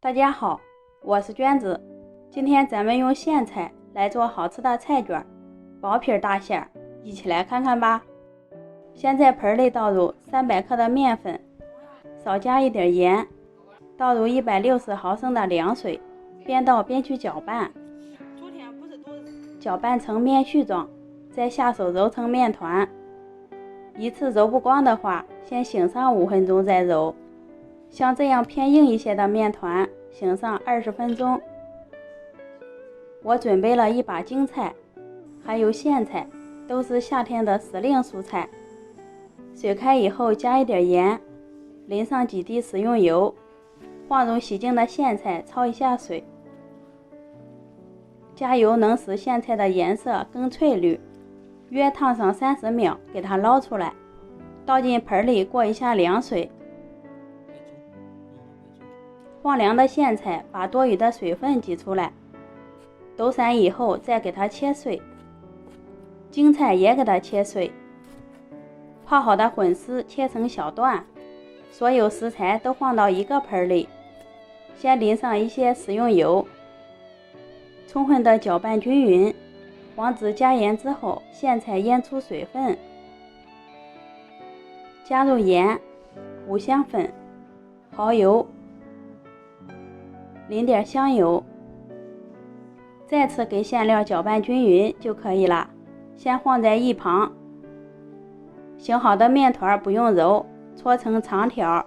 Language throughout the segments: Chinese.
大家好，我是娟子。今天咱们用苋菜来做好吃的菜卷，薄皮大馅，一起来看看吧。先在盆里倒入300克的面粉，少加一点盐，倒入160毫升的凉水，边倒边去搅拌，搅拌成面絮状，再下手揉成面团。一次揉不光的话，先醒上5分钟再揉。像这样偏硬一些的面团，醒上20分钟。我准备了一把京菜，还有苋菜，都是夏天的时令蔬菜。水开以后加一点盐，淋上几滴食用油，放入洗净的苋菜焯一下水。加油能使苋菜的颜色更翠绿，约烫上30秒，给它捞出来，倒进盆里过一下凉水。放凉的苋菜把多余的水分挤出来，抖散以后再给它切碎。京菜也给它切碎。泡好的混丝切成小段，所有食材都放到一个盆里，先淋上一些食用油，充分的搅拌均匀，防止加盐之后苋菜腌出水分。加入盐、五香粉、蚝油，淋点香油，再次给馅料搅拌均匀就可以了，先放在一旁。醒好的面团不用揉，搓成长条，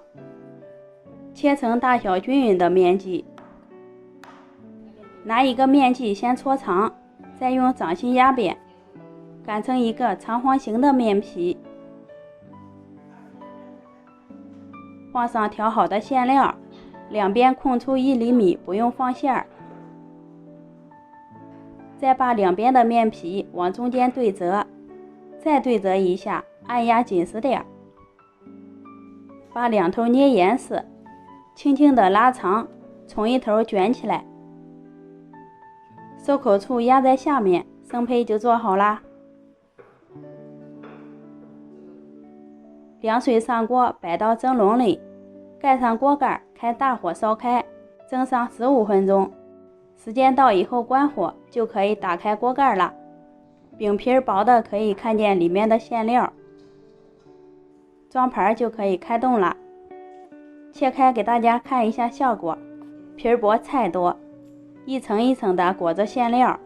切成大小均匀的面剂。拿一个面剂先搓长，再用掌心压扁，擀成一个长方形的面皮。放上调好的馅料，两边空出1厘米，不用放馅儿。再把两边的面皮往中间对折，再对折一下，按压紧实点，把两头捏严实，轻轻地拉长，从一头卷起来，收口处压在下面，生胚就做好啦。凉水上锅，摆到蒸笼里，盖上锅盖，开大火烧开，蒸上15分钟。时间到以后关火，就可以打开锅盖了。饼皮薄的可以看见里面的馅料，装盘就可以开动了。切开给大家看一下效果，皮薄菜多，一层一层的裹着馅料，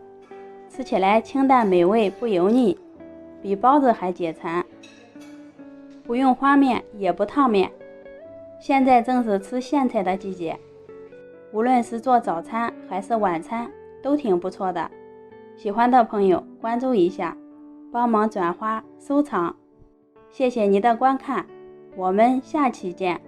吃起来清淡美味不油腻，比包子还解馋。不用花面也不烫面，现在正是吃苋菜的季节，无论是做早餐还是晚餐都挺不错的。喜欢的朋友关注一下，帮忙转发收藏，谢谢您的观看，我们下期见。